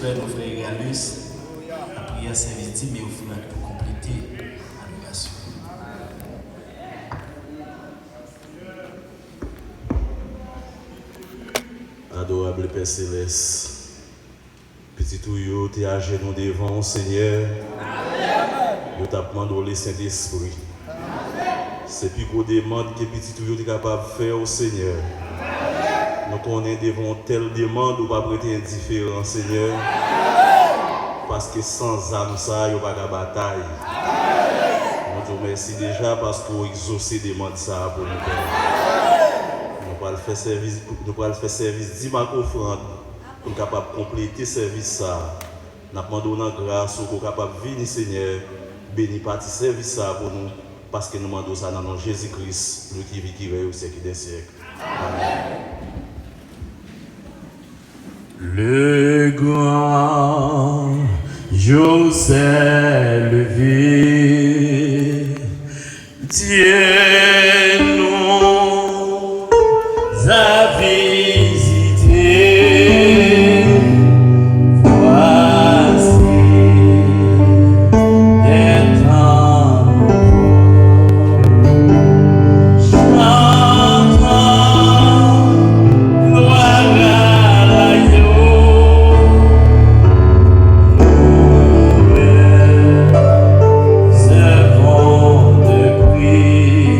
frère, nos frères Galus, la prière service, mais au final pour compléter l'adoration. Adorable Père Céleste, petit Touyo, tu es à genoux devant Seigneur. Nous t'appelons le Saint-Esprit. C'est plus qu'on demande que petit Touyo est capable de faire au Seigneur. Nous connaissons devant telle demande, ou pas prêter indifférent, Seigneur. Parce que sans âme, ça, il n'y a pas de bataille. Nous te remercions déjà parce que vous exaucez des demandes ça pour nous. Nous allons faire service 10 marques offrandes pour être capable de compléter ce service ça. Nous demandons grâce pour être capable de venir, Seigneur, bénir partie service ça pour nous. Parce que nous demandons ça dans le nom de Jésus-Christ, nous qui vit, qui règne au siècle des siècles. Amen. Le grand jour s'est levé, Dieu nous a visités. Voici des temps nouveaux, chantons gloire à l'agneau. Servons de prix.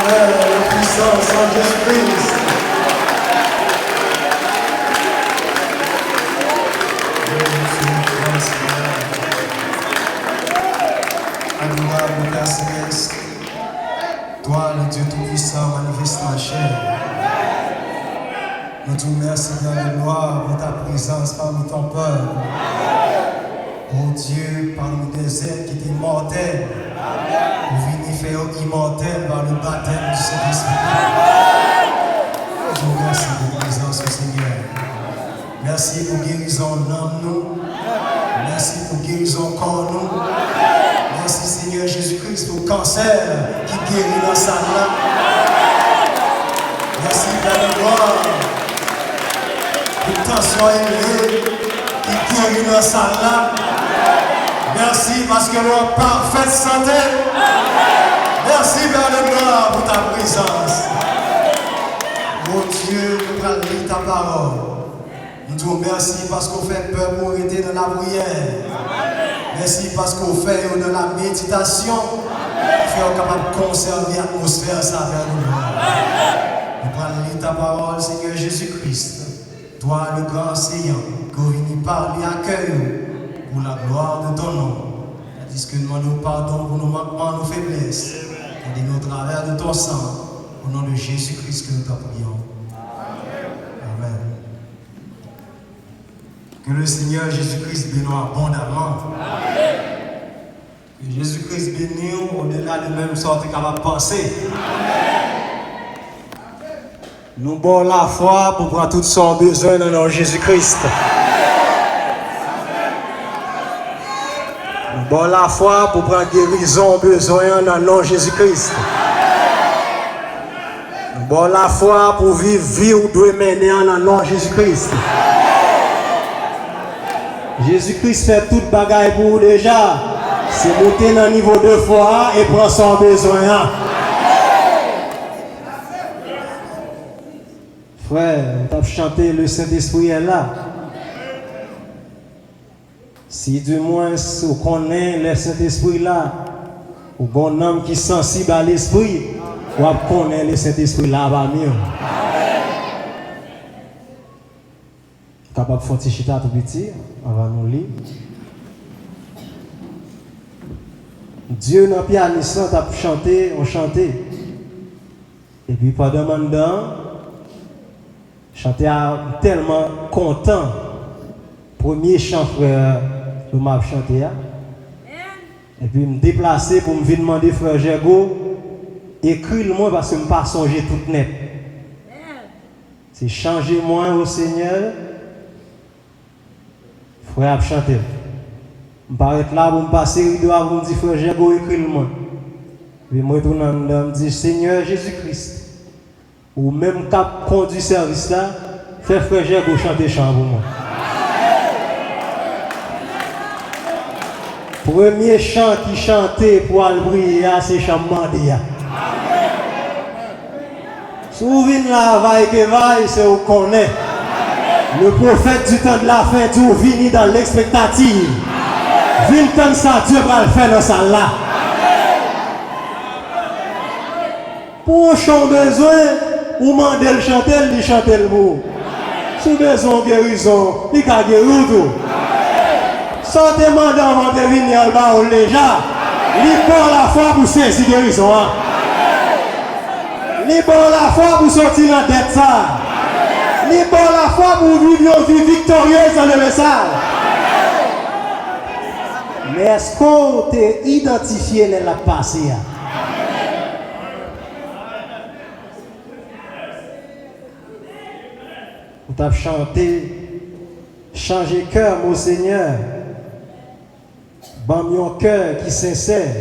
la puissance en Jésus-Christ. Adorable Père Céleste, toi le Dieu Tout-Puissant manifesté en chair, nous te remercions dans le gloire pour ta présence parmi ton peuple. Oh Dieu, parmi des êtres qui étaient mortels, vous venez faire immortels par le baptême du Saint-Esprit. Je vous remercie de la présence du Seigneur. Merci pour guérison dans nous. Merci pour guérison corps nous. Merci Seigneur Jésus-Christ pour le cancer qui guérit dans sa âme. Merci pour la gloire. Pour tension élevée qui guérit dans sa âme. Merci parce que nous sommes en parfaite santé. Merci Père de gloire pour ta présence. Mon Dieu, nous prenons ta parole. Nous te remercions parce qu'on fait peur pour arrêter dans la prière. Merci parce qu'on fait dans la méditation. Fait capable de conserver l'atmosphère ça vers nous. Nous prenons ta parole, Seigneur Jésus-Christ. Toi, le grand enseignant, que venu parler à cœur pour la gloire de ton nom. Tandis que nous demandons pardon pour nos manquements, nos faiblesses, et de nos travers de ton sang. Au nom de Jésus-Christ que nous t'en prions. Amen. Que le Seigneur Jésus-Christ bénisse abondamment. Amen. Que Jésus-Christ bénisse au-delà de même sorte capable de penser. Amen. Nous avons la foi pour prendre tout son besoin dans le nom de Jésus-Christ. Nous avons la foi pour prendre guérison besoin dans le nom de Jésus-Christ. Nous avons la foi pour vivre vie ou doit mener dans le nom de Jésus-Christ. Jésus-Christ fait toute bagaille pour vous déjà. C'est monter dans le niveau de foi et prendre son besoin. Frère, on t'a chanté le Saint-Esprit est là. Si du moins on connaît le Saint-Esprit là, ou bon homme qui est sensible à l'esprit, on connaît le Saint-Esprit là, va mieux. Capable de faire un petit chita tout petit, on va nous lire. Dieu dans le pianiste, on t'a chanté, on chantait. Et puis pendant maintenant, chanter tellement content. Premier chant, frère, je m'a chanté. Et puis me déplacer pour me venir demander, frère Jégo, écris-le-moi parce que je ne pas songer tout net. C'est changer moi au Seigneur. Frère a chanté. Je vais être là pour me passer rideau pour me dire, frère Jégo, écris-le-moi. Puis moi, je me dis, Seigneur Jésus-Christ, ou même cap conduit service là, fait frère Jégo chanter chant pour moi. Premier chant qui chantait pour aller prier, c'est chant mandé. Si vous venez là, vaille que vaille, c'est vous connaissez. Le prophète du temps de la fin, tout vient dans l'expectative. Vient comme ça, Dieu va le faire dans ça là. Pour son besoin, ou mandez le chanter, il chante le mot. Si besoin de guérison, il va guérir tout. Sans demander avant de venir au bas déjà, il prend la foi pour saisir guérison. Il prend la foi pour sortir la dette ça. Il prend la foi pour vivre une vie victorieuse dans le message. Mais est-ce qu'on t'a identifié dans la passé? On t'a chanté, changer cœur, mon Seigneur. Ban mon cœur qui sincère.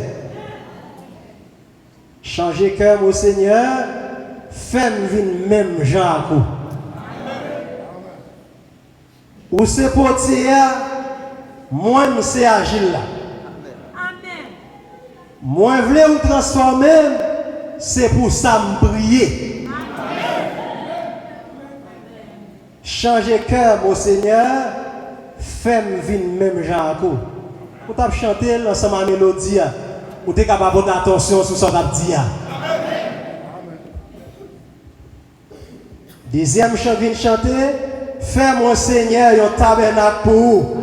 Changer cœur, mon Seigneur. Fais-moi venir même Jean. Ou c'est pour dire, moi, c'est agile là. Moi, je voulais vous transformer, c'est pour ça me prier. Changer cœur, mon Seigneur. Fais-moi venir même Jean. Vous avez chanté ensemble à la mélodie, vous êtes capable de attention sur ce que vous avez dit. Deuxième chant vient chanter, fais mon Seigneur un tabernacle pour vous.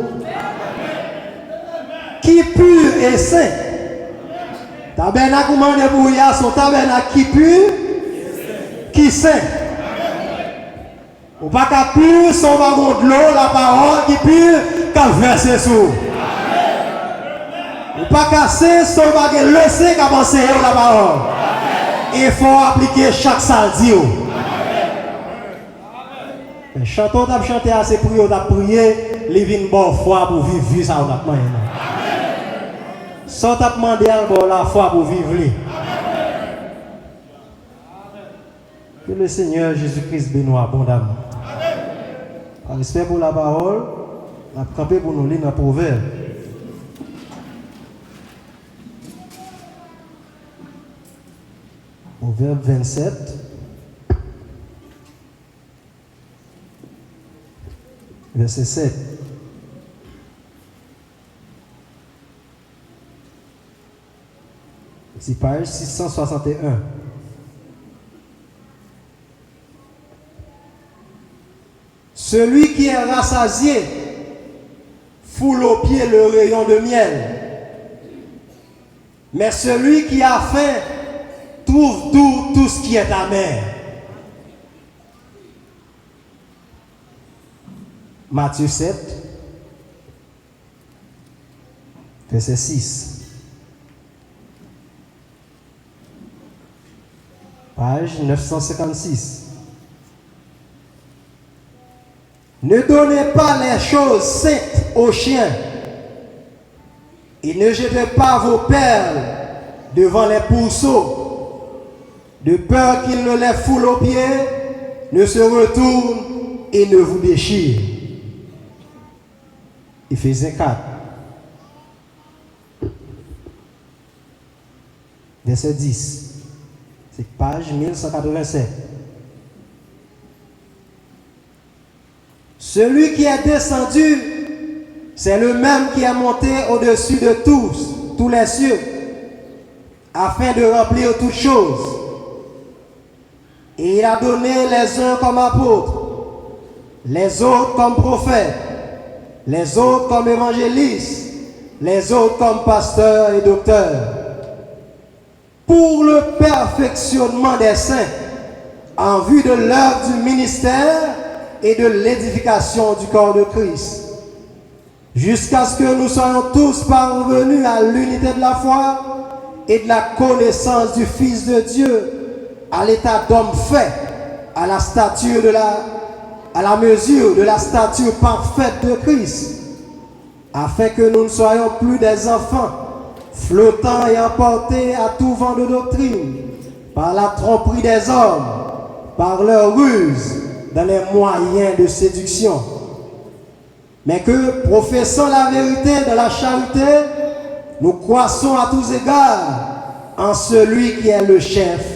Qui pur et saint. Tabernacle ou mandé pour vous, son tabernacle qui pur, qui saint. Ou pas qu'à pur, son wagon de l'eau, la parole qui pur, qu'à verser sous. Ou pas casser, son wagon laisser, qu'à penser la parole. Il faut appliquer chaque saldi. Chantons, t'as chanté assez pour vous, t'as prié, les vins bon foi pour vivre ça, on a demandé. Sans t'as demandé la foi pour vivre. Que le Seigneur Jésus-Christ bénisse abondamment. Par respect pour la parole, on a campé pour nous lire dans le Proverbe. Proverbe 27. Verset 7. C'est page 661. Celui qui est rassasié foule aux pieds le rayon de miel. Mais celui qui a faim trouve tout ce qui est amer. Matthieu 7, verset 6. Page 956. Ne donnez pas les choses saintes aux chiens et ne jetez pas vos perles devant les pourceaux, de peur qu'ils ne les foulent aux pieds, ne se retournent et ne vous déchirent. Éphésiens 4, verset 10. C'est page 1187. Celui qui est descendu, c'est le même qui est monté au-dessus de tous les cieux, afin de remplir toutes choses. Et il a donné les uns comme apôtres, les autres comme prophètes, les autres comme évangélistes, les autres comme pasteurs et docteurs, pour le perfectionnement des saints, en vue de l'œuvre du ministère et de l'édification du corps de Christ, jusqu'à ce que nous soyons tous parvenus à l'unité de la foi et de la connaissance du Fils de Dieu, à l'état d'homme fait, à la mesure de la stature parfaite de Christ, afin que nous ne soyons plus des enfants, flottant et emportés à tout vent de doctrine, par la tromperie des hommes, par leur ruse, dans les moyens de séduction. Mais que, professant la vérité de la charité, nous croissons à tous égards en celui qui est le chef,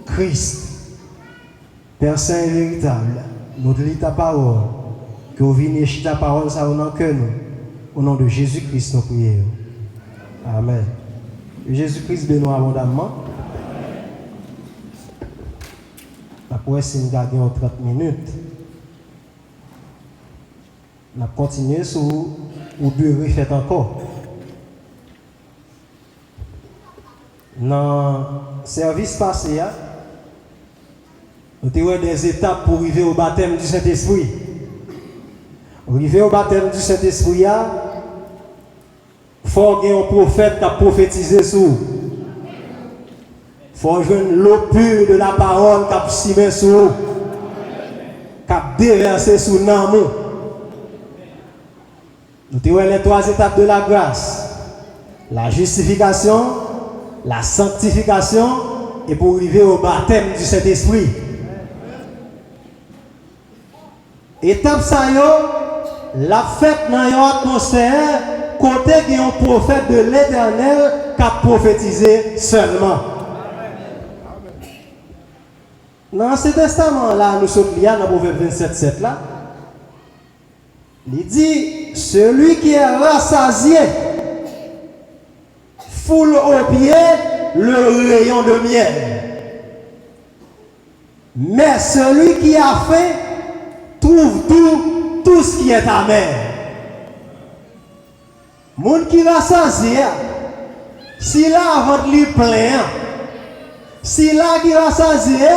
Christ. Père Saint et véritable, nous te lis ta parole, que vous veniez ta parole, ça au nom que nous. Au nom de Jésus-Christ, nous prions. Amen. Jésus-Christ bénisse abondamment. Après, si nous gardons 30 minutes, on va continuer sur où Dieu fait encore. Dans le service passé, nous avons des étapes pour arriver au baptême du Saint-Esprit. Pour arriver au baptême du Saint-Esprit, il faut qu'il y ait un prophète qui a prophétisé sur. Il faut joindre l'eau pure de la parole qui a simé sur. Qui a déversé sur l'amour. Nous avons les 3 étapes de la grâce. La justification, la sanctification et pour arriver au baptême du Saint-Esprit. Étape ça, la fête dans une atmosphère, côté qui est un prophète de l'Éternel qui a prophétisé seulement. Dans ce testament-là, nous sommes liés dans le Proverbe 27:7 là. Il dit, celui qui est rassasié foule aux pieds le rayon de miel. Mais celui qui a faim trouve tout ce qui est amer. Moun qui va saisir, si là avant de lui plein, si là qui va saisir,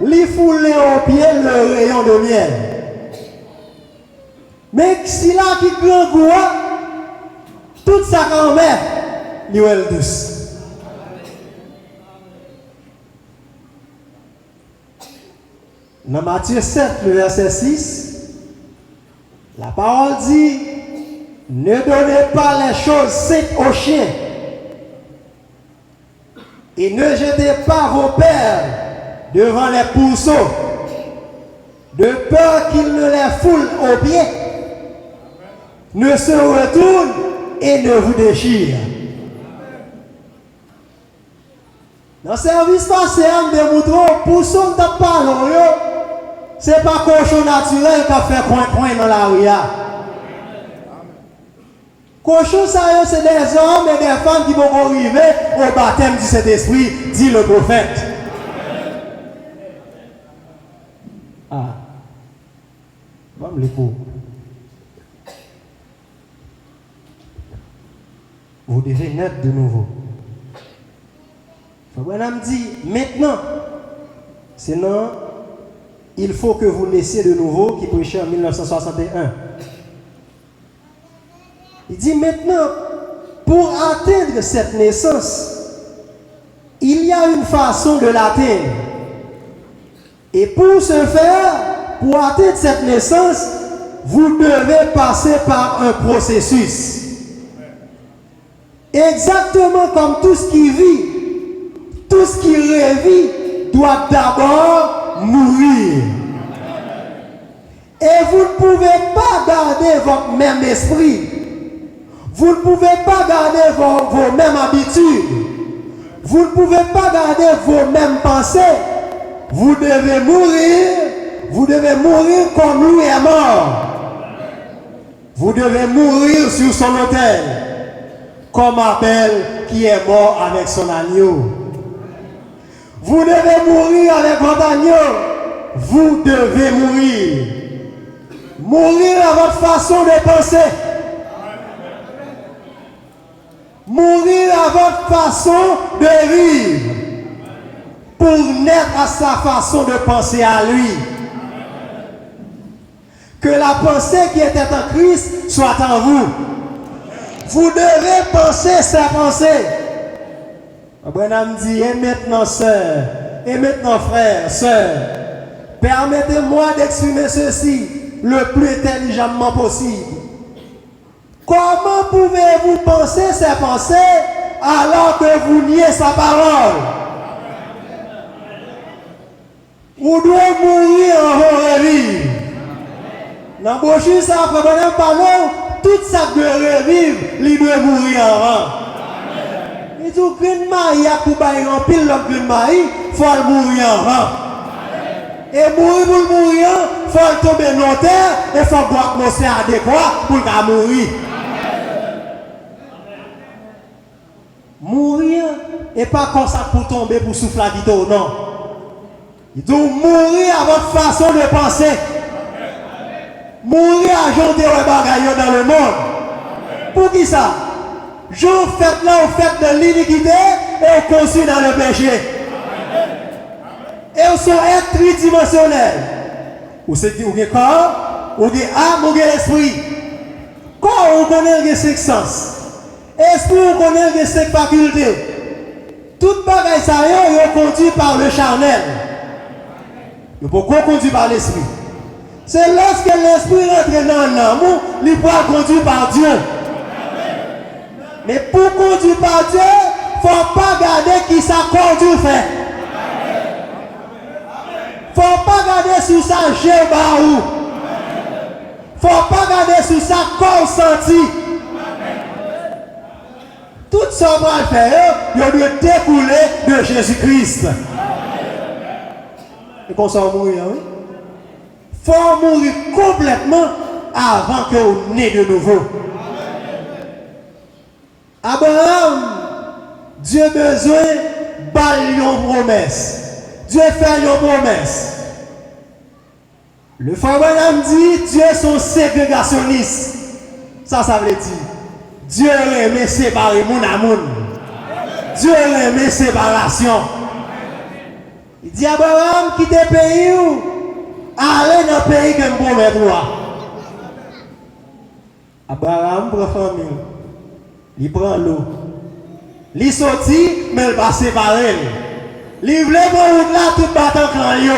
lui fouler au pied le rayon de miel. Mais si là qui grand goût, toute sa grand-mère, lui est douce. Dans Matthieu 7, le verset 6, la parole dit, ne donnez pas les choses secs aux chiens et ne jetez pas vos perles devant les pourceaux, de peur qu'ils ne les foulent aux pieds, ne se retournent et ne vous déchirent. Dans le service passé, on démontre pour son temps parlant, ce n'est pas cochon naturel qui a fait coin-coin dans la rue. Cochon, ça, c'est des hommes et des femmes qui vont arriver au baptême du Saint-Esprit, dit le prophète. Ah. Bon, les pauvres. Vous devez naître de nouveau. Abraham dit, maintenant, sinon, il faut que vous naissiez de nouveau, qui prêchait en 1961. Il dit maintenant, pour atteindre cette naissance, il y a une façon de l'atteindre. Et pour ce faire, pour atteindre cette naissance, vous devez passer par un processus. Exactement comme tout ce qui vit, tout ce qui revit doit d'abord mourir. Et vous ne pouvez pas garder votre même esprit. Vous ne pouvez pas garder vos mêmes habitudes. Vous ne pouvez pas garder vos mêmes pensées. Vous devez mourir. Vous devez mourir comme lui est mort. Vous devez mourir sur son autel. Comme Abel qui est mort avec son agneau. Vous devez mourir avec votre agneau. Vous devez mourir. Mourir à votre façon de penser. Mourir à votre façon de vivre. Pour naître à sa façon de penser à lui. Que la pensée qui était en Christ soit en vous. Vous devez penser sa pensée. Abraham dit, et maintenant sœur, et maintenant frère, sœur, permettez-moi d'exprimer ceci le plus intelligemment possible. Comment pouvez-vous penser ces pensées alors que vous niez sa parole? Vous devez mourir en vos revivre. Dans le brochure, ça Abraham parle, tout ça doit revivre, il doit mourir avant. Il dit, green maï, pour bailler en pile le green maï, il faut mourir avant. Et mourir pour mourir, il faut tomber dans terre et il faut boire l'atmosphère adéquate pour mourir. Mourir et pas comme ça pour tomber pour souffler la vie, non. Il dit, mourir à votre façon de penser. Mourir à jeter les bagailles dans le monde. Pour qui ça? Je fais là, vous faites de l'iniquité et vous construisez dans le péché. Et vous sont êtres tridimensionnels. Vous savez, vous avez corps, vous avez âme, vous avez esprit. Corps, vous connaissez les 5 sens. Esprit, vous connaissez les 5 facultés. Toute bagaille, ça est conduit par le charnel. Le pourquoi conduit par l'esprit? C'est lorsque l'esprit rentre dans l'amour, il peut conduire par Dieu. Mais pour conduire par Dieu, il ne faut pas garder qui ça conduit fait. Il ne faut pas garder sur sa gébaou. Il ne faut pas garder sur sa consenti. Tout ça va faire, il doit découler de Jésus-Christ. Et qu'on s'en mourir, oui? Il faut mourir complètement avant que vous naissez de nouveau. Abraham, Dieu besoin de une promesse. Dieu fait une promesse. Le frère Branham dit Dieu est son ségrégationniste. Ça veut dire Dieu aime séparer mon amour. Dieu aime séparation. Il dit Abraham, quitte le pays ou allez dans le pays que je promets toi. Abraham prend famille. Il prend l'eau. Il sortit, mais il va séparer. Il voulait prendre route là, tout battant clan yo.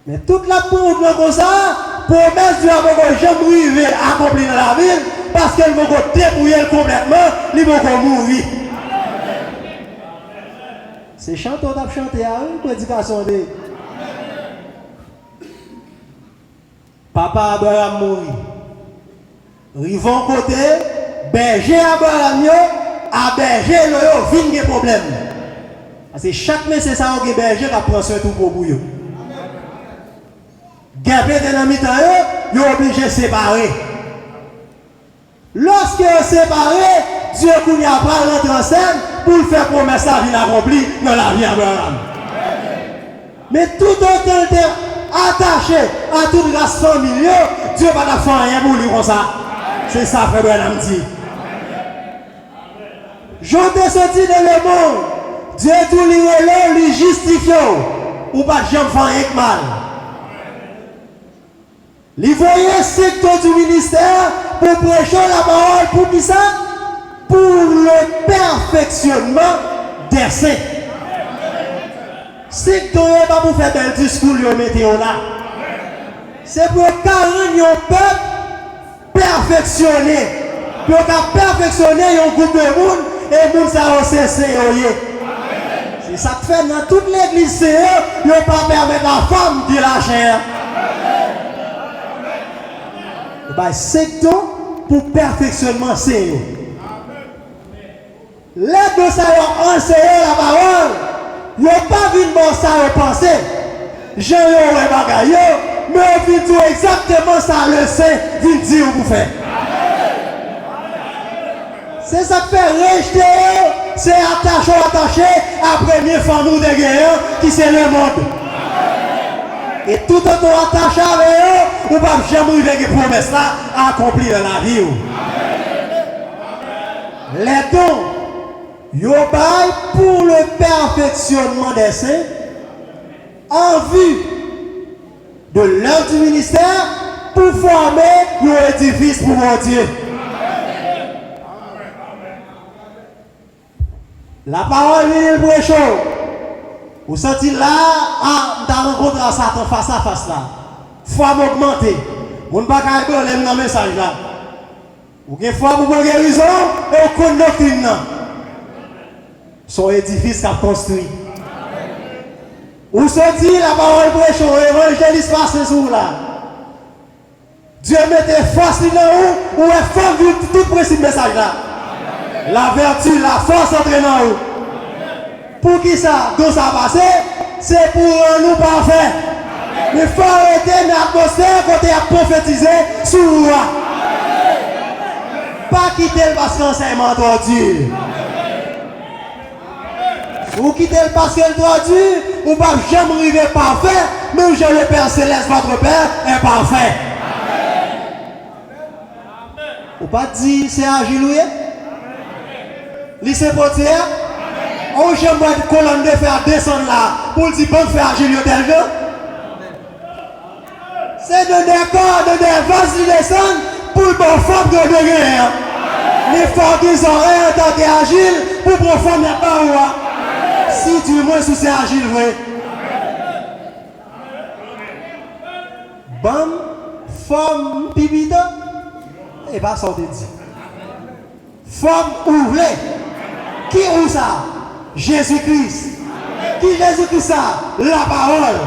Mais toute la route là comme ça, promesse Dieu va jamais arriver à accomplir dans la ville, parce qu'elle va débrouiller complètement, il va mourir. C'est chanteur qui a chanté à une prédication de Papa Abraham mourit. Rivon côté, berger Abraham a berger le vin des problèmes. Parce que chaque messe c'est ça qui berger qui prend soin tout pour vous. Gabé de la mi-temps, il est obligé de séparer. Lorsque séparé, Dieu qui a pas rentré en scène pour faire promesse à vie accomplie dans la vie d'Abraham. Mais tout autant était attaché à toute race familiale, Dieu va pas faire rien pour lui comme ça. C'est ça, frère Branham dit. J'en ai sorti dans le monde. Dieu tout lui justifie. Ou pas jamais faire rien de mal. Les voyez secteur du ministère pour prêcher la parole pour qui ça? Pour le perfectionnement des saints. Secteur n'est pas pour faire un discours, le météo là. C'est pour carrément un peuple perfectionné. Pour perfectionner un groupe de monde et le monde ça va cesser. C'est ça que fait dans toute l'église, c'est eux, ils ne pas permettre la femme de la chair. Secteur pour perfectionnement, c'est eux. Les deux ça ont enseigné la parole, ils n'ont pas vu bon ça penser. J'ai eu un bagage, mais ils vont dire exactement ça le Saint vient dire vous faire. C'est ça qui fait rejeter, c'est attaché à la première famille de guerre qui c'est le monde. Et tout autant attaché avec eux, on ne va jamais arriver à promesse là à accomplir dans la vie. Les dons, ils baillent pour le perfectionnement des saints en vue de l'œuvre du ministère pour former un édifice pour mon Dieu. La parole est pour chaud. Vous sentez là, dans rencontre à Satan face à face là. Foi m'augmenter. Vous ne pouvez pas aller dans le message là. Vous avez foi pour guérison et vous connaissez doctrine. Son édifice qu'a construit. Vous sentez la parole pour chaud, l'évangéliste passe sur là. Dieu mette force dans vous, ou est femme vu tout principe message là. La vertu, la force entraîne en vous. Pour qui ça? Donc ça passe, c'est pour nous parfaits. Mais il faut arrêter l'atmosphère quand il a prophétisé sur vous. Pas quitter le parce que l'enseignement tordu. Vous quittez le parce que le tordu, vous ne pouvez jamais arriver parfait, même je le Père Céleste, votre Père, est parfait. Vous ne pouvez pas dire c'est Agile, lycée Potier. On j'aime une colonne de fer descendre là pour dire bon faire agir tel jour. C'est de des corps, de des vases qui descendent pour le bon femme de guerre. Les forts qu'ils auraient en tant qu'agile pour profond la parole. Si du moins sous ces agile vrai. Bam, femme pipita, et pas ça dit. Femme ouvlée. Qui ou ça? Jésus-Christ. Qui Jésus-Christ ça? La parole.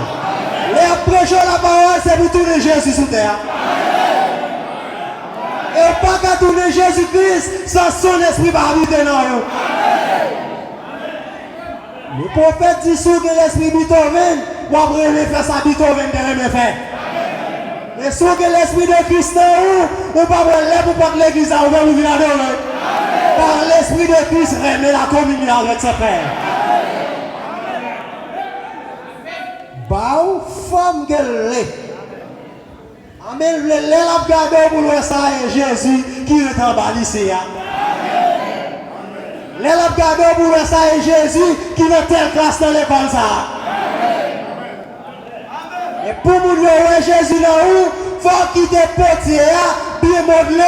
Les prêcheurs la parole, c'est pour tourner Jésus sous terre. Et pas qu'à tourner Jésus-Christ sans son esprit va habiter dans eux. Le prophète dit sur que l'esprit Beethoven, ou après faire ça Beethoven de même fait. Et sur que l'esprit de Christ ou pas pour l'église à ouvrir le adorer. Par l'esprit de Christ, remet la communion avec ses frères. Bah, femme qu'elle est. Amen. Les la garder pour le ça et Jésus qui est en bas lycée. Les la garder pour le ça et Jésus qui est telle classe dans l'école ça. Et pour nous voir Jésus là où, faut quitter petit bien modelé.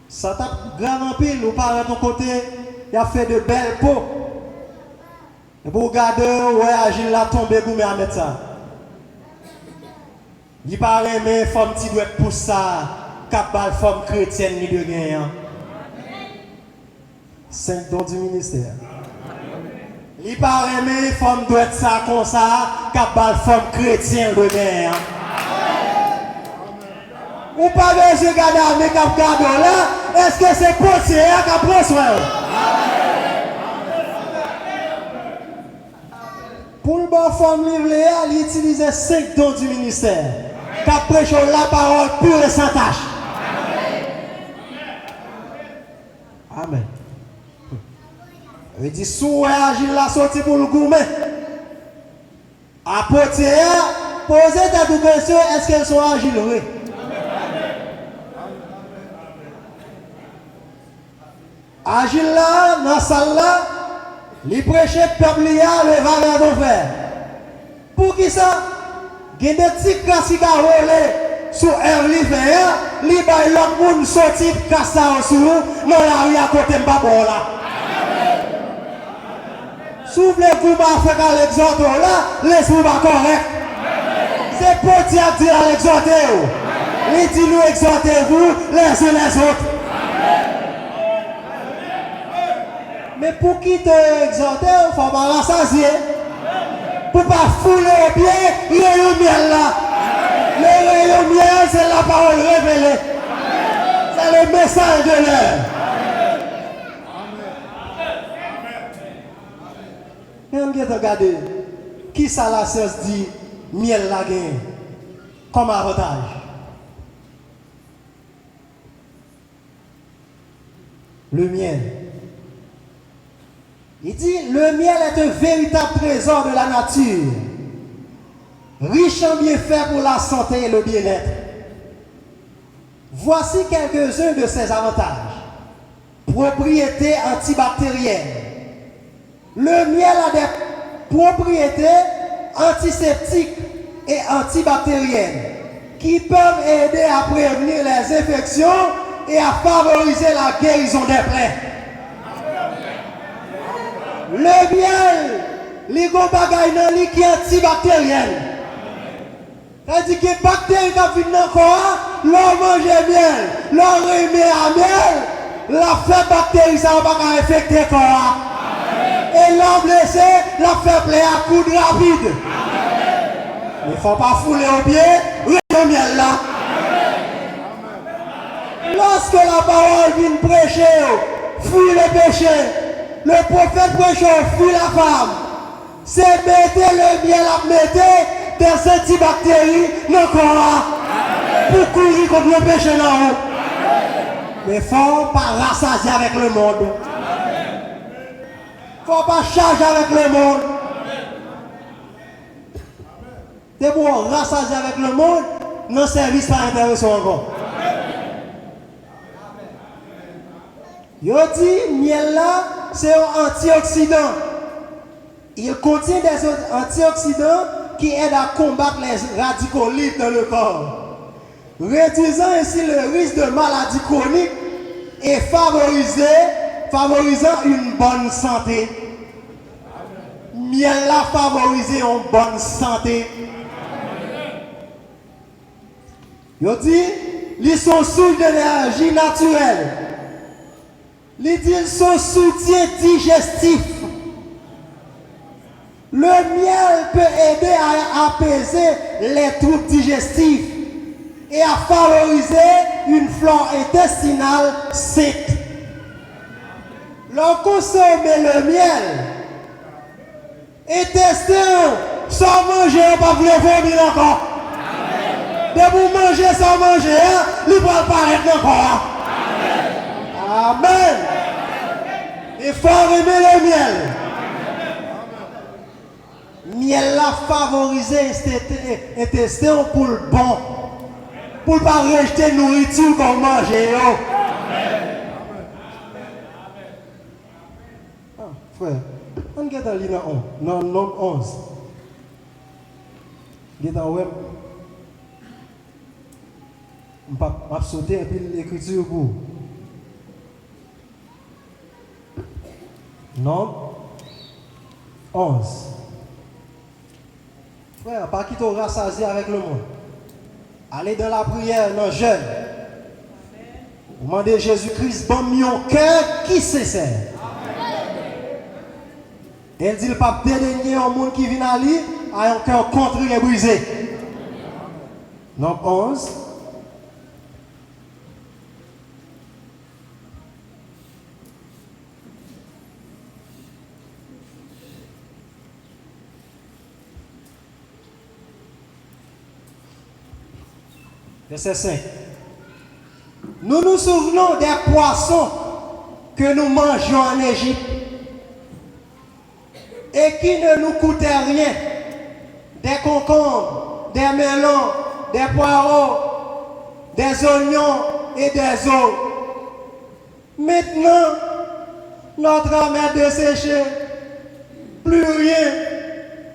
Ça tape grand en pile, ou par ton côté, il a fait de belles peaux. Et pour regarder, ouais, Agile l'a tombé pour me mettre ça. Il paraît, mais femme qui doit être pour ça, capable femme chrétienne ni de gain. 5 dons du ministère. Il paraît, mais femme doit être ça comme ça, capable femme chrétienne de gain. Ou pas besoin de regarder avec un cadeau là, est-ce que c'est possible qu'à prendre soin? Pour le bon femme livrée, il utilisait 5 dons du ministère. Qu'a prêché la parole pure et sans tâche. Amen. Il dit, sous Agile la sortie pour le gourmet. Apôtre, posez ta question, est-ce qu'elles sont agiles? Oui. Agile là, dans la salle là, il prêchait peuple le va vers frère. Pour qui ça? Il y a des petits classiques à rouler sur un livre, il y a l'autre monde sorti de Cassa sur dans la rue à côté de Babo là. Souvenez-vous, ma frère à l'exhorter là, laissez-vous pas correct. C'est pour dire à l'exhorter. Il dit nous exhortez-vous les uns les autres. Mais pour qui te exhorter, il faut pas rassasier. Pour ne pas fouler au pied, le rayon miel là. Le rayon miel, c'est la parole révélée. C'est le message de l'heure. Et on vient regarder qui ça la science dit miel la gagne comme avantage. Le miel. Il dit, le miel est un véritable trésor de la nature, riche en bienfaits pour la santé et le bien-être. Voici quelques-uns de ses avantages. Propriétés antibactériennes. Le miel a des propriétés antiseptiques et antibactériennes qui peuvent aider à prévenir les infections et à favoriser la guérison des plaies. Le miel, les gros bagailles dans les qui est antibactérienne. C'est-à-dire que les bactéries qui viennent dans le corps, l'on mange miel, l'on remet à miel, la fait bactérie, ça ne va pas infecter le corps. Et l'homme blessé, la fait plaire à coup de rapide. Il ne faut pas fouler au pied, le miel là. Lorsque la parole vient prêcher, fuit le péché. Le prophète prêche fuit la femme. C'est mettre le miel à mettre des antibactéries dans le corps pour courir contre le péché là haut. Mais il ne faut pas rassasier avec le monde. Il ne faut pas charger avec le monde. C'est pour rassasier avec le monde, nos services pas intéressants encore. Yo dit, miel là, c'est un antioxydant. Il contient des antioxydants qui aident à combattre les radicaux libres dans le corps, réduisant ainsi le risque de maladies chroniques et favorisant une bonne santé. Miel là favorise une bonne santé. Yo dit, ils sont sources d'énergie naturelle. Les dit son soutien digestif. Le miel peut aider à apaiser les troubles digestifs et à favoriser une flore intestinale saine. L'on consomme le miel et tester sans manger, on ne peut pas vomir encore. De vous manger sans manger, il va apparaître encore. Amen. Et faut aimer le miel. Miel l'a favorisé intestin pour le bon. Pour ne pas rejeter nourriture qu'on mange. Ah, frère, on est dans l'île 11. Non, 11. Il est dans web. Je vais sauter un peu l'écriture pour. Non 11. Frère, pas quitter au rassasié avec le monde. Allez dans la prière, dans le jeûne. Demandez Jésus-Christ, bon mon cœur qui sincère. Elle dit le pape dédaigner un monde qui vient à lui, a un cœur contrit et brisé. Non 11. Verset 5. Nous nous souvenons des poissons que nous mangeons en Égypte et qui ne nous coûtaient rien. Des concombres, des melons, des poireaux, des oignons et des eaux. Maintenant, notre âme est desséchée. Plus rien.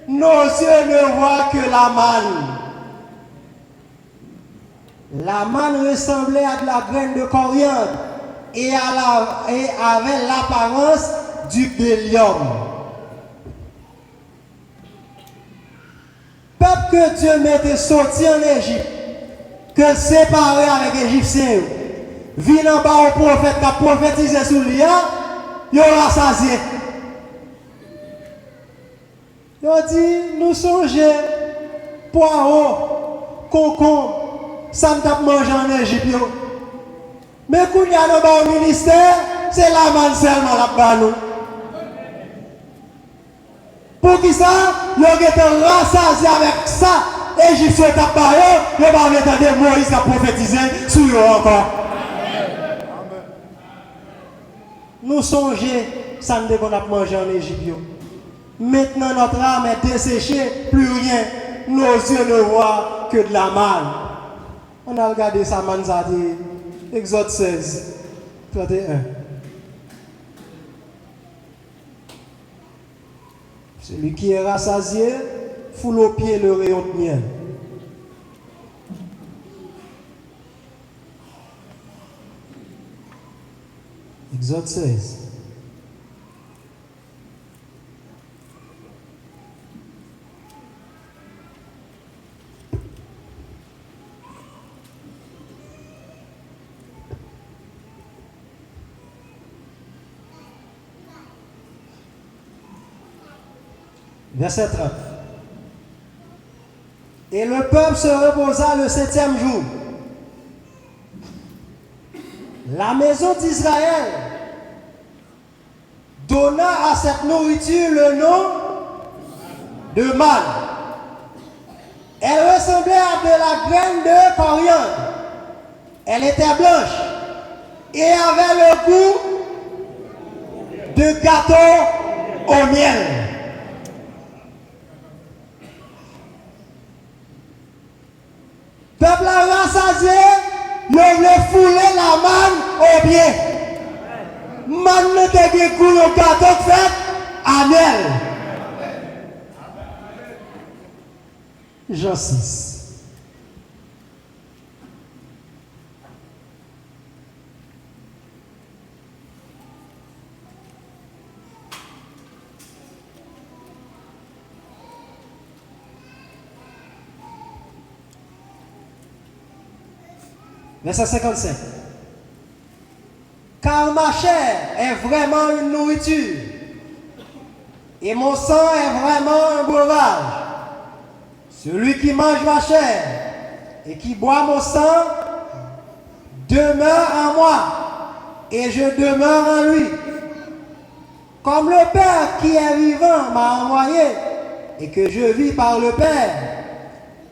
Nos yeux ne voient que la manne. La manne ressemblait à de la graine de coriandre et avait l'apparence du bélium. Peuple que Dieu m'était sorti en Égypte, que séparé avec les Égyptiens, vient en bas au prophète qui a prophétisé sur lui, il aura rassasié. Il a dit, nous songeons, poireaux, concombres, ça me tape manger en Égypte. Mais quand il y a dans le ministère, c'est la manne seulement la balle. Pour qui ça, il a été rassasié avec ça. Égypte est à Bayo, il va mettre Moïse qui a prophétisé sur eux encore. Nous songeons, ça ne devons pas manger en Égypte. Maintenant notre âme est desséchée, plus rien. Nos yeux ne voient que de la manne. On a regardé ça, Manzadi, Exode 16, 31. Celui qui est rassasié, foule au pied le rayon de miel. Exode 16. Verset 30. Et le peuple se reposa le 7e jour. La maison d'Israël donna à cette nourriture le nom de manne. Elle ressemblait à de la graine de coriandre. Elle était blanche et avait le goût de gâteau au miel. Peuple a rassasié, il voulait fouler la manne au pied. Manne ne te dit goût au gâteau fait à miel. Jean 6. Verset 55. Car ma chair est vraiment une nourriture et mon sang est vraiment un breuvage. Celui qui mange ma chair et qui boit mon sang demeure en moi et je demeure en lui. Comme le Père qui est vivant m'a envoyé et que je vis par le Père,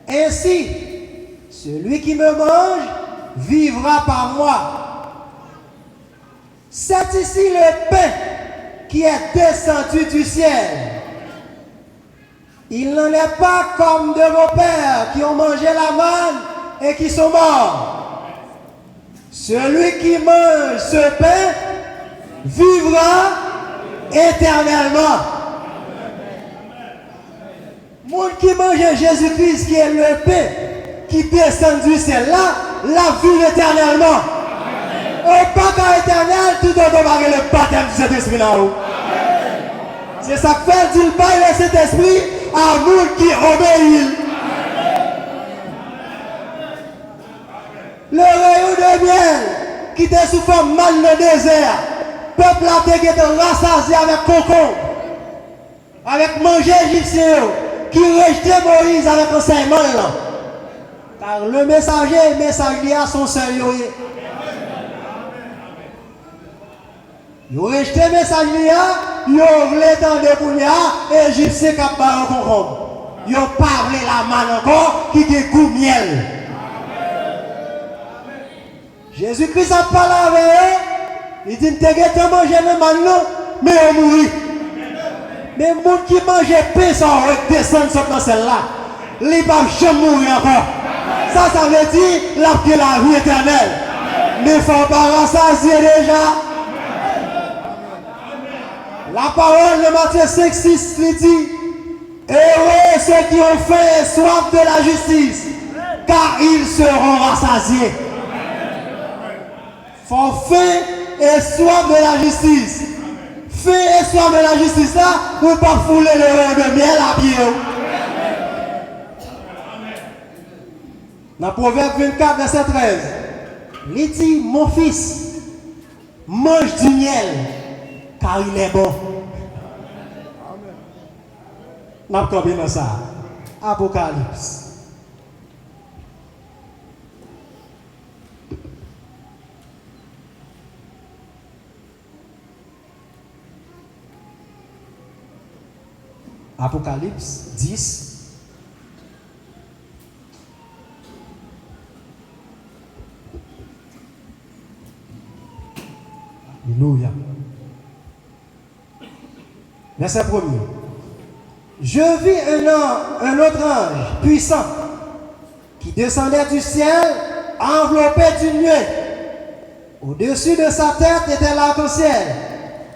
ainsi celui qui me mange vivra par moi. C'est ici le pain qui est descendu du ciel. Il n'en est pas comme de vos pères qui ont mangé la manne et qui sont morts. Celui qui mange ce pain vivra éternellement. Monde qui mange Jésus-Christ, qui est le pain, qui descend du ciel là, la vie éternellement. Et pas qu'à éternel, tout doit marquer le baptême du Saint-Esprit là-haut. C'est ça que fait du bail le Saint-Esprit à nous qui obéissent. Le rayon de miel qui était sous forme mal le désert, peuple a été rassasié avec concombre, avec manger égyptien, qui rejetait Moïse avec enseignement là. Car le messager et le messager à son sérieux. Ils ont rejeté le messager, ils ont voulu dans des bouillons, et égyptien qui a parlé au concombre. Ils ont parlé la manne encore qui est goût miel. Jésus-Christ a parlé avec eux, il dit, tu as mangé le manne, mais on mourit. Mais les gens qui mangent pain sans redescendre sur celle-là, ils ne peuvent jamais mourir encore. Ça veut dire la vie éternelle. Mais il ne faut pas rassasier déjà. La parole de Matthieu 5, 6 dit, heureux ceux qui ont faim et soif de la justice, car ils seront rassasiés. Faut faim et soif de la justice. Faim et soif de la justice là, pour pas fouler le rayon de miel à pied. Dans Proverbe 24, verset 13, il dit, mon fils, mange du miel, car il est bon. Nous avons combien dans ça? Apocalypse. Apocalypse 10. Alléluia. Verset 1er. Je vis un autre ange puissant qui descendait du ciel enveloppé d'une nuée. Au-dessus de sa tête était l'arc-en-ciel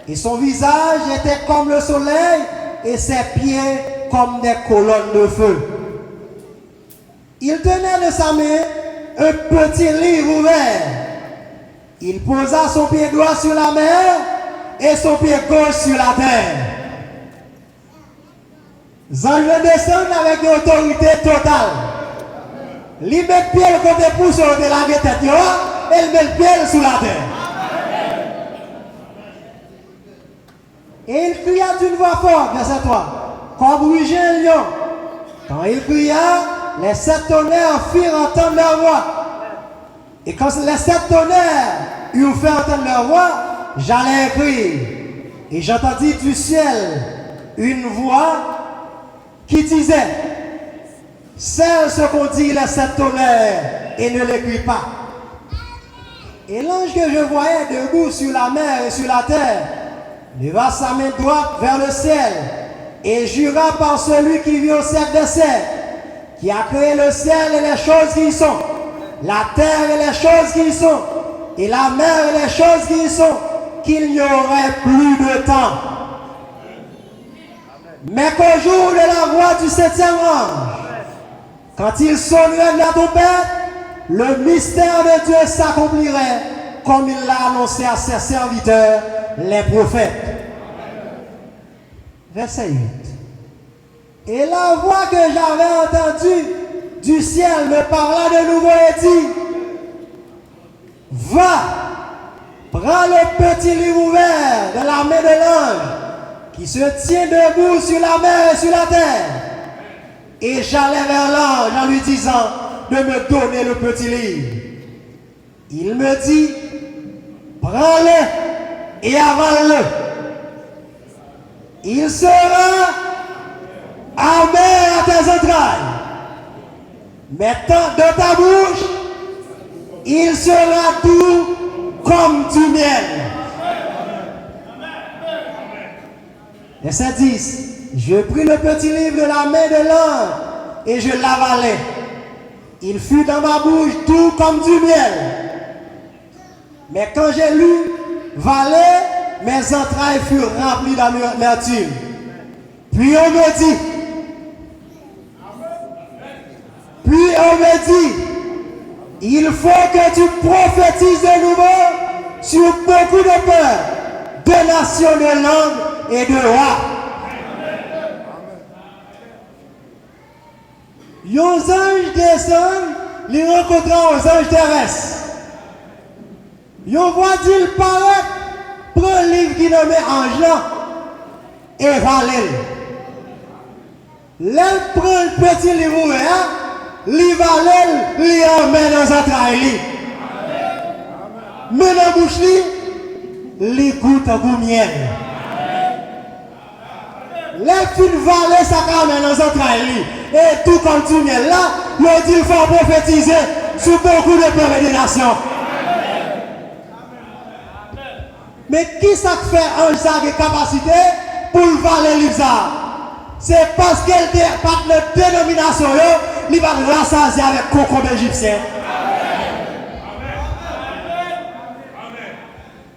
et son visage était comme le soleil et ses pieds comme des colonnes de feu. Il tenait de sa main un petit livre ouvert. Il posa son pied droit sur la mer et son pied gauche sur la terre. Les anges descendent avec une autorité totale. Il met le pied le côté pouce sur la tête et il met le pied sous la terre. Et il cria d'une voix forte, verset 3, comme rugit un lion. Quand il cria, les 7 tonnerres firent entendre leur voix. Et quand les 7 tonnerres eurent fait entendre leur voix, j'allais écrire. Et j'entendis du ciel une voix qui disait, scelle ce qu'on dit les 7 tonnerres et ne l'écris pas. Et l'ange que je voyais debout sur la mer et sur la terre leva sa main droite vers le ciel et jura par celui qui vit au siècle des siècles, qui a créé le ciel et les choses qui y sont, la terre et les choses qui y sont, et la mer et les choses qui y sont, qu'il n'y aurait plus de temps. Mais qu'au jour de la voix du 7e ange, quand il sonnerait de la trompette, le mystère de Dieu s'accomplirait comme il l'a annoncé à ses serviteurs, les prophètes. Verset 8. Et la voix que j'avais entendue du ciel me parla de nouveau et dit, va, prends le petit livre ouvert de la main de l'ange qui se tient debout sur la mer et sur la terre. Et j'allai vers l'ange en lui disant de me donner le petit livre. Il me dit, prends-le et avale-le. Il sera amer à tes entrailles. Maintenant, dans ta bouche, il sera doux comme du miel. Verset 10. Je pris le petit livre de la main de l'ange et je l'avalai. Il fut dans ma bouche doux comme du miel. Mais quand j'ai lu, valé, mes entrailles furent remplies d'amertume. Puis on me dit, il faut que tu prophétises de nouveau sur beaucoup de peuples, de nations, de langues et de rois. Les anges descendent, les rencontrant aux anges terrestres. Ils voient Dieu paraître, prend le livre qui nommé Ange là, et valé. L'elle prend le petit livre ouvert, li valé, li emmène dans sa traille. Mais dans la bouche, li goûte un goût miel. Les filles valées, ça ramène dans sa traille. Et tout comme du miel là, le dit il faut prophétiser sur beaucoup de peuples et de nations. Mais qui ça fait un ça de capacité pour le valer livre ça? C'est parce qu'elle était par la dénomination, il va rassasier avec concombre égyptien.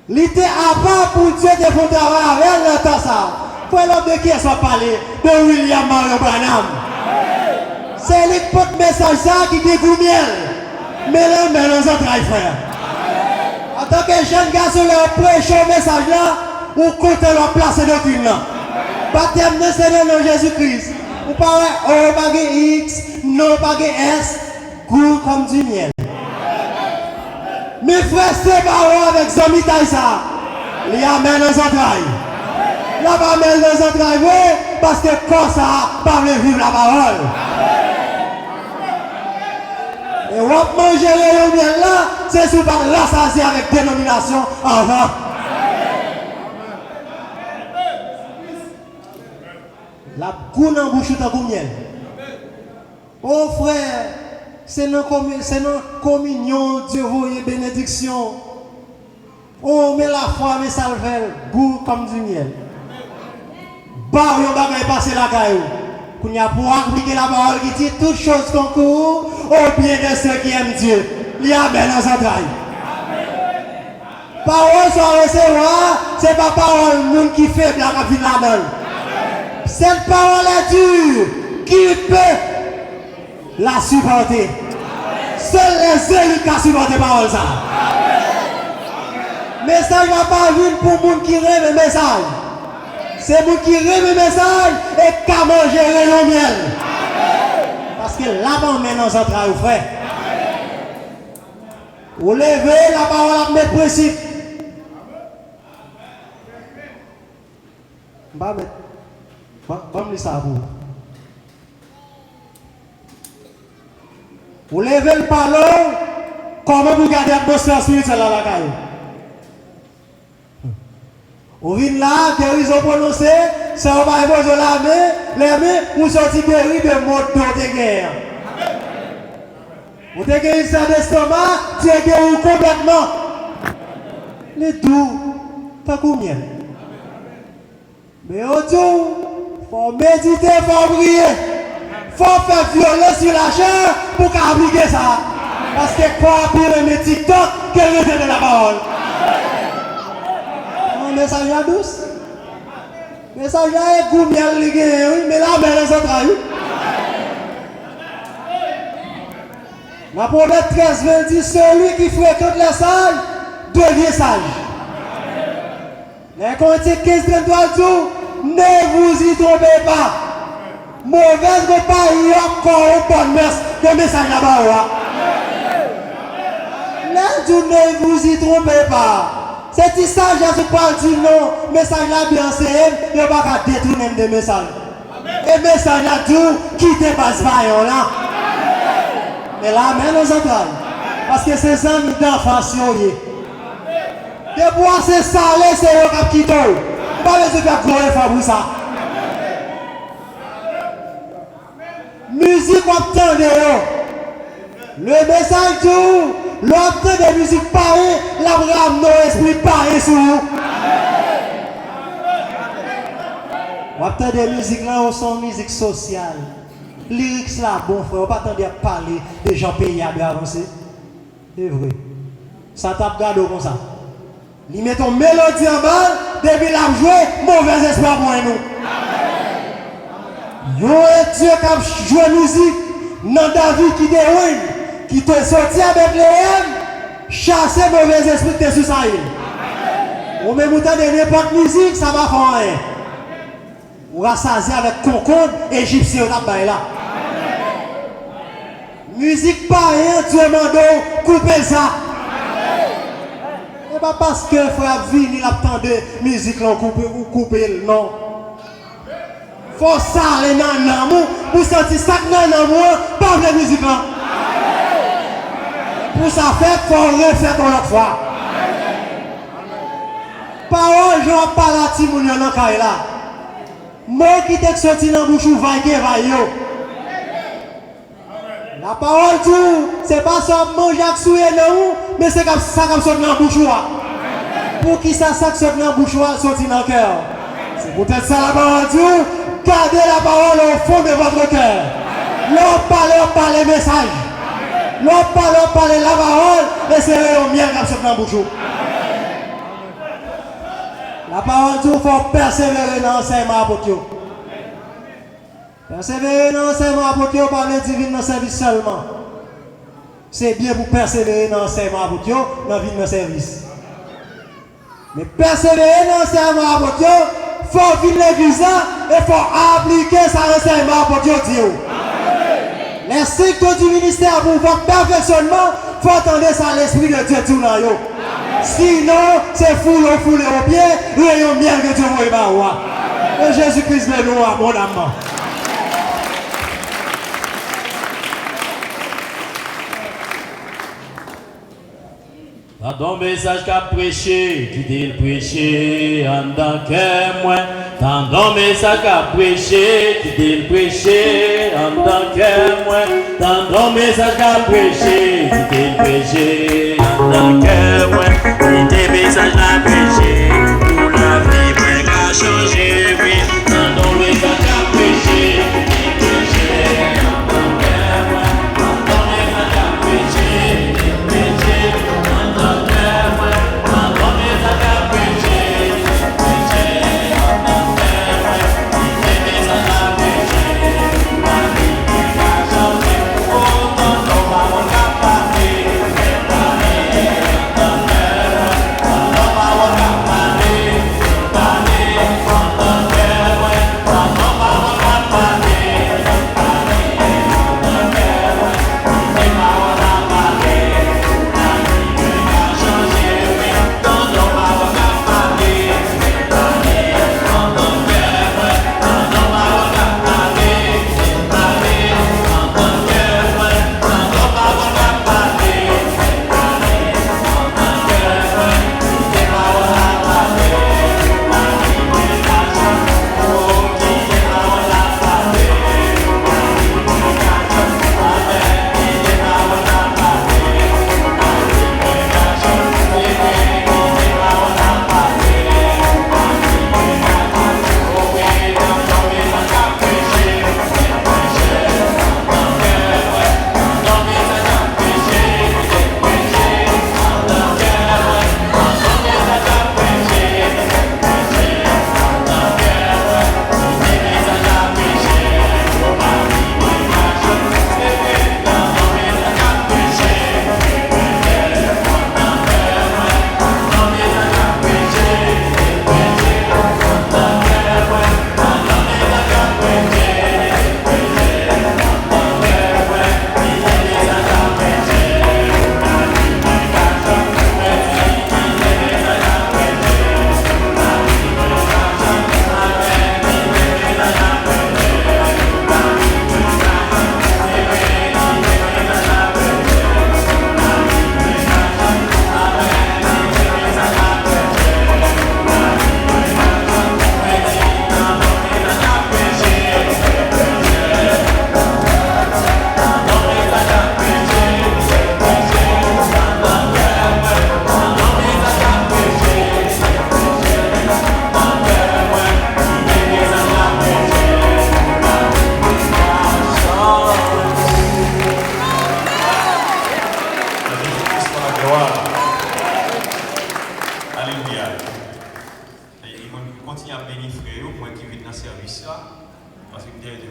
Il était à part pour Dieu de faire travail avec le temps ça. Pour l'homme de qui elle soit parlé de William Marion Branham. C'est lui qui porte le message ça qui dégoûte miel. Mais là, mais nous autres frères. En tant que jeune garçon, leur prêche au message là, ou comptez leur place d'aucune là. Baptême de Seigneur de Jésus-Christ. Vous parlez O, pas X, non, pas S, goût comme du miel. Mes frères, c'est pas avec Zomi Taïsa. Il amène nos entrailles. Là, va mettre nos entrailles, oui, parce que comme ça, pas veut vivre la parole. Et on va manger le miel là, c'est sous par rassasier avec dénomination avant. La goût en bouche de miel. Oh frère, c'est notre communion, Dieu voyez bénédiction. Oh, mais la foi, mais ça le fait, goût comme du miel. Bah, on va passer la caillou. Qu'on y a pour appliquer la parole qui dit toutes choses concourent au bien de ceux qui aiment Dieu. Il y a bien dans sa taille. Parole sans recevoir, c'est pas parole monde qui fait la vie la donne. Cette parole est dure. Qui peut la supporter? Seuls les élus qui supportent la parole ça. Message va pas venir pour les gens qui rêvent le message. C'est les gens qui rêvent le message et qui mangent le miel. Parce que là-bas, maintenant, ça travaille, frère. Vous levez la parole à mettre principe. Va me ça vous. Vous levez le parole, comment vous gardez l'atmosphère spirituelle à la caille? Vous venez là, guérison prononcée, ça va être de la main, vous sortez guéri de mode de guerre. Vous êtes guéri ça d'estomac, tu es guéri complètement. Les tout, pas combien. Mais autour, il faut méditer, il faut prier. Il faut faire violer sur la chair pour appliquer ça. Parce que quoi pire le TikTok que le de la parole. Un message là douce. Message là est goût bien ligué, oui, mais là, ben les autres aïeux. La Proverbe 13 dit celui qui fréquente les sages devient sage. Les Corinthiens 15-33 dit ne vous y trompez pas. Mauvaise repas, il y a encore une bonne messe de message là-bas. Les dit ne vous y trompez pas. C'est si sage, je ne pas dire non, message là bien c'est il n'y a pas qu'à détourner des messages. Et message là tout quittez pas ce baillon là. Mais là, même nos entrailles. Parce que c'est ça, nous d'enfance. De bois, c'est salé, c'est eux qui quittent. Pas besoin de faire gros pour ça. Musique, on entend de le message tout, l'obtention de musique pareille, la rame nos esprits pareil sur vous. Après des musiques là, on sont musique sociale. Lyrics là, bon frère, on pas attendre à parler des gens payables à avancer. C'est vrai. Ça tape gado comme ça. Il met ton mélodie en balle, depuis la joué, mauvais espoir pour nous. Yo est Dieu qui a joué musique dans David qui déroule, qui te sorti avec les M, chasser mauvais esprit qui sur ça. Ou même autant de n'importe musique, ça va faire rien. Ou rassasier avec concorde égyptien là. Musique pas rien, Dieu mando, coupez ça. Et pas parce que frère vini l'attendait musique là couper non. Faut ça les nan amour pour sentir ça nan amour pas de musique là. Pour ça faire faut refaire ton autre fois. Parole je parle à Timoun dans caille là. Moi qui t'ai sorti dans bouche ou vaille yo. La parole tout, c'est pas seulement Jacques soué non, mais c'est comme ça comme sorti dans bouche. Pour qui ça sorti dans bouche sorti dans cœur. C'est peut-être ça la parole tout. Gardez la parole au fond de votre cœur. L'on parle message. L'on parle la parole, et c'est un bien comme ça dans la bouche. La parole, il faut persévérer dans l'enseignement pour Dieu. Persévérer dans l'enseignement pour Dieu, par le divin dans le service seulement. C'est bien pour persévérer dans l'enseignement pour Dieu, dans la vie de nos services. Mais persévérer dans l'enseignement pour Dieu, il faut vivre l'église et il faut appliquer sa enseignement pour Dieu. Les secteurs du ministère pour votre perfectionnement, il faut attendre ça à l'esprit de Dieu tout là. Sinon, c'est foule au pied, rayon bien que Dieu vous ébarque. Et Jésus-Christ le nous abondamment. Dans ton message qu'a prêché, qui dit le prêcher en tant que moi. Dans ton message qu'a prêché, qui dit le prêcher en tant que moi. Dans ton message qu'a prêché, qui dit le prêcher en tant que moi. Qui dit message qu'a prêché, pour la vie, moi qu'a changé, oui. Dans ton message qu'a prêché, qui dit prêcher en tant que moi. Dans ton message qu'a prêché, qui dit prêcher en tant que moi. Dans ton message qu'a prêché, prêcher en tant que moi. Qui dit message qu'a prêché, pour la vie, moi qu'a changé. Oh, dans ton parole qu'a parlé,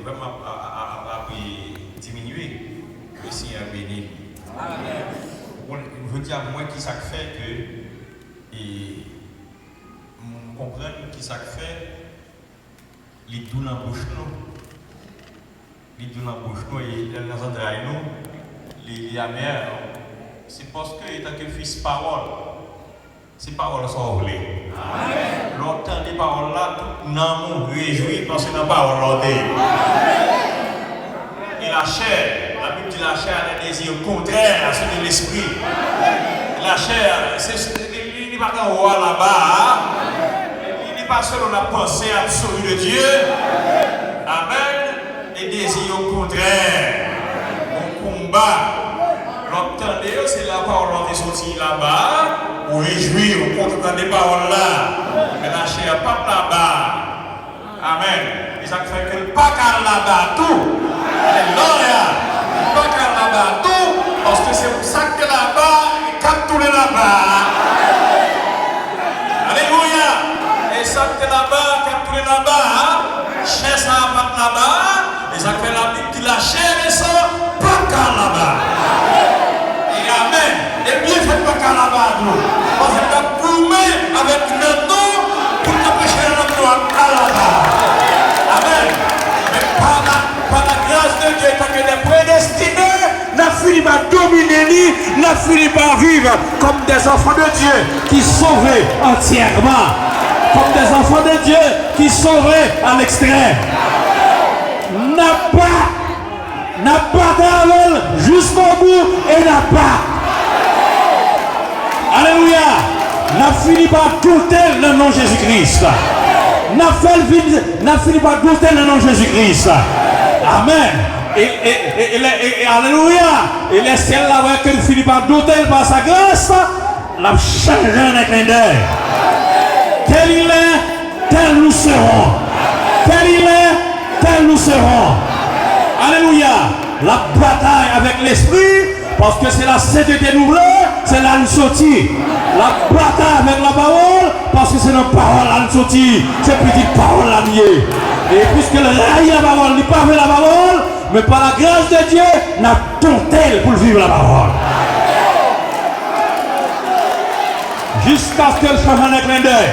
vraiment a diminué. Le Seigneur béni. Je veux dire à moi qui ça fait que et comprendre qui ça fait les doux dans la bouche les doux dans la bouche et dans les entrailles les amers c'est parce que étant que fils parole ces paroles sont volées. L'entend des paroles là tout nous réjouit parce que dans la parole l'entend. Et la chair, la Bible dit la chair a des désirs contraires à ceux de l'esprit. La chair, il n'est pas qu'un roi là-bas. Il n'est pas seul dans la pensée absolue de Dieu. Amen. Les désirs contraires. On combat. L'entendez, c'est la parole qui est sortie là-bas. On réjouit, on compte des paroles là. Mais la chair n'est pas là-bas. Amen. Et ça fait que le pas là-bas tout. Alléluia. Pas qu'à là-bas tout, parce que c'est pour ça que là-bas, il capture là-bas. Alléluia. Et ça que là-bas, capture là-bas, chair ça pas là-bas, et ça fait la Bible qui la chair et ça, pas qu'à là-bas. Et amen. Et bien fait pas qu'à là-bas nous. Parce que t'as promis avec notre nom pour t'empêcher notre nom à là-bas. Amen. Mais par la grâce de Dieu, tant que des prédestinés, n'a fini par dominer, n'a fini par vivre comme des enfants de Dieu qui sauvés entièrement, comme des enfants de Dieu qui sauvés à l'extrême. N'a pas d'aveugle jusqu'au bout et n'a pas. Alléluia. N'a fini par douter le nom de Jésus-Christ. N'a fini par douter le nom de Jésus-Christ. Amen. Et alléluia. Et les ciels là que finit par douter par sa grâce, l'a changé un clin d'œil. Tel il est, tel nous serons. Tel il est, tel nous serons. Alléluia. La bataille avec l'esprit, parce que c'est la sainteté nouvelée, c'est là nous sortir. La bataille avec la parole, parce que c'est la parole là nous sortir. C'est petite parole là nier. Et puisque le rail la parole, n'est pas fait la parole, mais par la grâce de Dieu, n'a tenté pour vivre la parole. Jusqu'à ce qu'elle change un clin d'œil.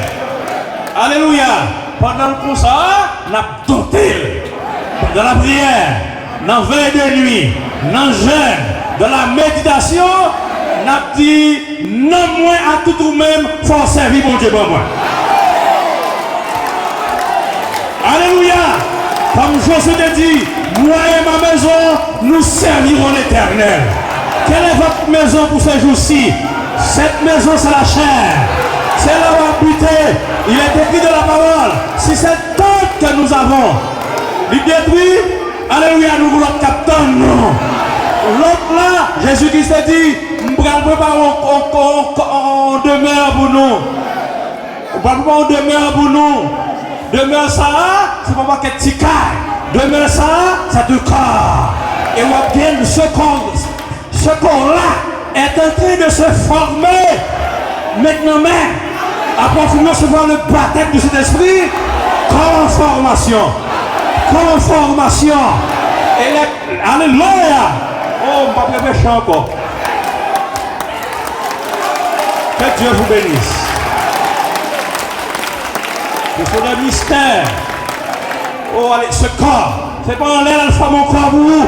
Alléluia. Pendant le concert, n'a tenté dans la prière, dans veille de nuit, dans le jeûne, dans la méditation, n'a dit non moins à tout ou même, faut servir mon Dieu pour moi. Alléluia. Comme Josué te dit, moi et ma maison, nous servirons l'Éternel. Quelle est votre maison pour ce jour-ci? Cette maison, c'est la chair. C'est là où habiter. Il est écrit de la parole. Si cette tente que nous avons, il détruit, alléluia, nous voulons capter non. L'autre là, Jésus-Christ a dit, nous allons préparer en demeure pour nous. Nous allons préparer en demeure pour nous. Demeure ça, c'est pas qu'un petit cas. Demeure ça, c'est du corps. Et on bien ce corps-là est en train de se former maintenant même. Après nous recevoir le baptême du Saint-Esprit, conformation. Et alléluia. Oh, on va pas méchant encore. Que Dieu vous bénisse. Il faut le mystère. Oh, allez, ce corps, c'est pas en l'air, alpha mon corps pour vous.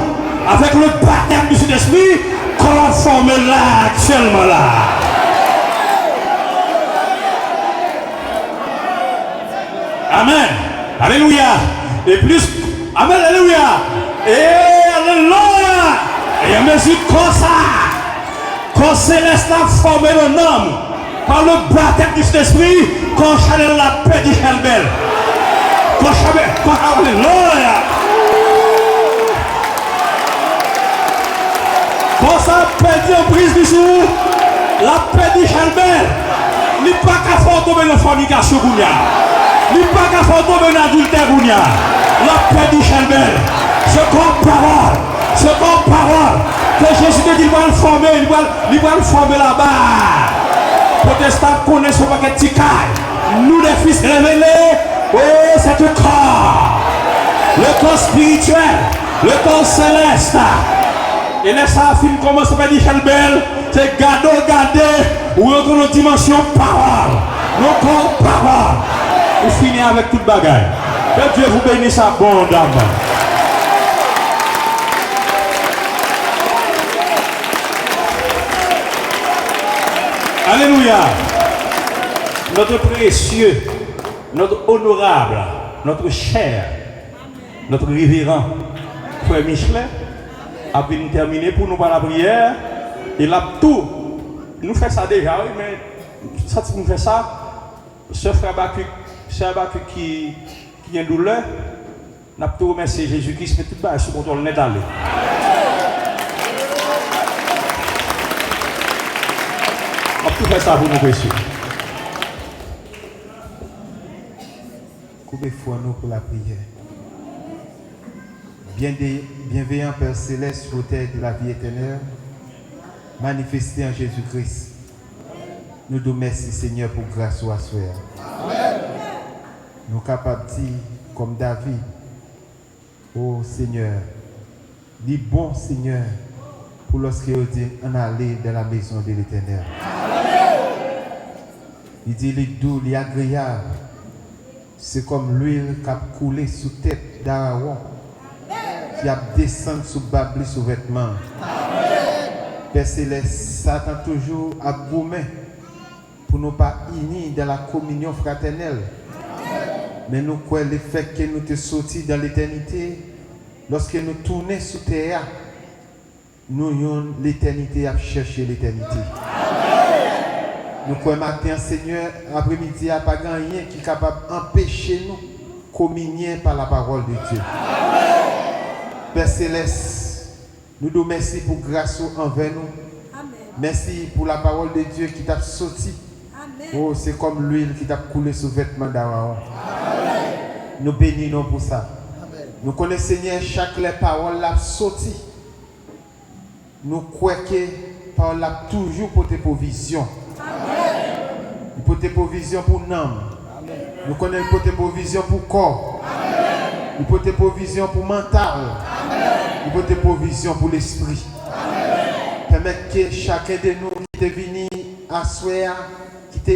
Avec le baptême du Saint-Esprit, conforme là, actuellement là. Amen. Alléluia. Et plus, amen, alléluia. Et alléluia. Et à mesure comme ça, quand Céleste a formé le homme, par le baptême du Saint-Esprit, quand Chanel la paix du Chalbel. Alléluia. Quand ça perdu en prise du jour, la paix du Chalbel, il n'est pas qu'à faire tomber dans la fornication. Il n'est pas qu'à faire tomber dans l'adultère. La paix du Chalbel, ce qu'on parole, que Jésus te dit, il va le former, il va le former là-bas. Protestants connaissent ce paquet de ticailles. Nous, les fils révélés, oh, c'est le corps. le corps spirituel, le corps céleste. Et là, ça film commence par dire Chalbel, c'est garder, ou entre nos dimensions parole, nos corps parole. On finit avec toute bagaille. Que Dieu vous bénisse abondamment. Alléluia. Notre précieux, notre honorable, notre cher, notre révérend frère Michelet a bien terminé pour nous par la prière. Il a tout. Nous faisons ça déjà, oui, mais ça, nous fait ça. Ce frère Bacu qui a une douleur, nous avons tout remercié Jésus-Christ, mais tout le monde sous contrôle net allé. On peut faire ça pour nous, précieux. Coupez-foi nous pour la prière. Bienveillant Père Céleste, auteur de la vie éternelle, manifesté en Jésus-Christ. Nous te remercions, Seigneur, pour grâce ou à soi. Nous sommes capables de dire, comme David, oh Seigneur, dis bon Seigneur, pour lorsqu'il dit en aller dans la maison de l'Éternel. Il dit, les doux, les agréables, c'est comme l'huile qui a coulé sous tête d'Aaron, qui a descendu sous babli sous vêtements. Père Céleste, Satan toujours a gourmé pour nous pas unis dans la communion fraternelle. Mais nous croyons le fait que nous te sortis dans l'éternité, lorsque nous tournons sous terre, nous avons l'éternité à chercher l'éternité. Nous croyons matin, Seigneur, après-midi, il n'y a pas rien qui est capable d'empêcher nous de communier par la parole de Dieu. Père Céleste, nous te remercions pour grâce envers nous. Amen. Merci pour la parole de Dieu qui t'a sorti. Oh, c'est comme l'huile qui t'a coulé sur le vêtement d'Aaron. Nous bénissons pour ça. Amen. Nous connaissons, Seigneur, chaque parole l'a sorti. Nous croyons que la parole l'a toujours porté provision. Il porte provision pour l'âme. Nous connaissons porte provision pour le corps. Il porte provision pour le mental. Il porte provision pour l'esprit. Permet que chacun de nous qui est venu à soi, qui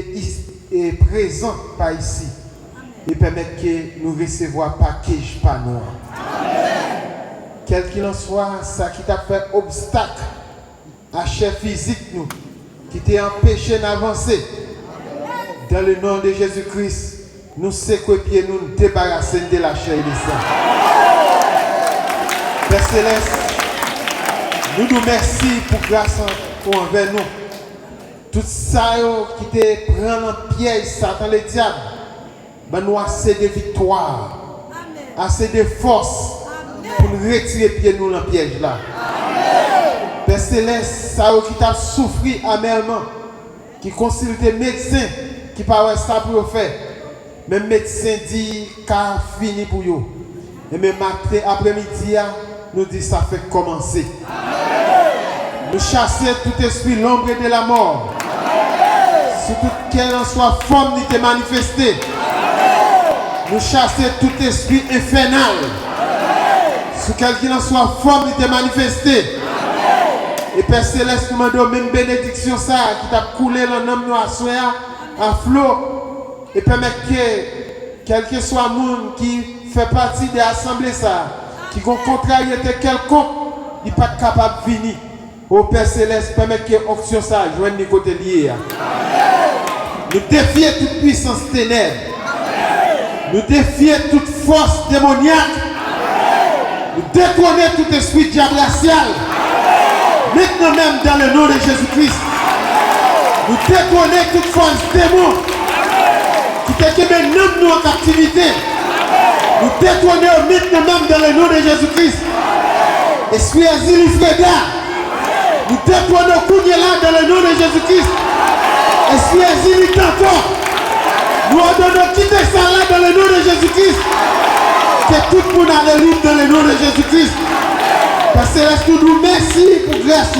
est présent par ici, et permet que nous recevions package par nous. Quel qu'il en soit, ça qui t'a fait obstacle à chair physique nous, qui t'a empêché d'avancer. Dans le nom de Jésus-Christ, nous séquepions, nous débarrasser de la chair et du sang. Père Céleste, nous nous remercions pour grâce envers nous. Tout ça qui te prend en piège, Satan le diable, ben nous avons assez de victoire, assez de force pour nous retirer pied nous dans le piège là. Père Céleste, ça qui t'a souffert amèrement, qui consulte des médecins, qui parlent ça pour faire. Même médecin dit qu'a fini pour eux. Et même matin, après-midi, nous dit ça fait commencer. Nous chasser tout esprit l'ombre de la mort. Sur toute quelle en soit forme qui t'est manifestée. Nous chasser tout esprit infernal. Sur quelle en soit forme qui t'est manifestée. Et Père Céleste, nous demandons même bénédiction ça qui t'a coulé dans l'homme noir à flot. Et permet que quel que soit le monde qui fait partie de l'assemblée ça, qui ont contrariété quelconque, il n'est pas capable de venir. Au Père Céleste, permet que l'onction ça joigne les côtés liés. Nous défions toute puissance ténèbres. Nous défions toute force démoniaque. Nous détrônons tout esprit diablacial. Maintenant même dans le nom de Jésus-Christ. Nous détrônons toute force démon qui te met nous en captivité. Nous détrônons maintenant même dans le nom de Jésus-Christ. Esprit asile Freda. Nous détrônons Kounyela dans le nom de Jésus-Christ. Esprit asile Tanton. Nous ordonnons quitter ça là dans le nom de Jésus-Christ. Que tout le monde a libre dans le nom de Jésus-Christ. Parce que nous merci pour grâce.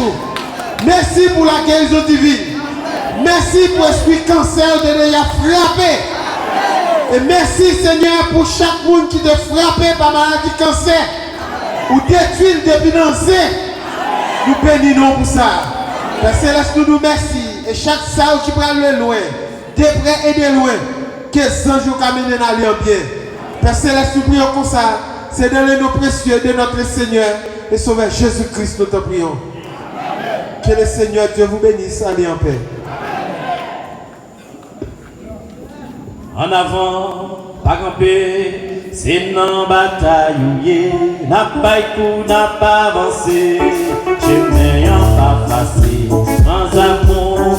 Merci pour la guérison divine. Merci pour l'esprit cancer de déjà frappé. Et merci Seigneur pour chaque monde qui te frappé par maladie cancer ou détruit depuis danser. Nous bénissons pour ça. Père Céleste, nous merci. Et chaque salle qui prend le loin, de près et de loin, que les anges camènent dans bien. Père Céleste, nous prions comme ça. C'est dans le nom précieux de notre Seigneur et Sauveur Jésus-Christ, nous te prions. Que le Seigneur Dieu vous bénisse. Allez en paix. En avant, pas camper, c'est dans bataille, n'a pas coup, n'a pas avancé, chemin pas facile, sans amour,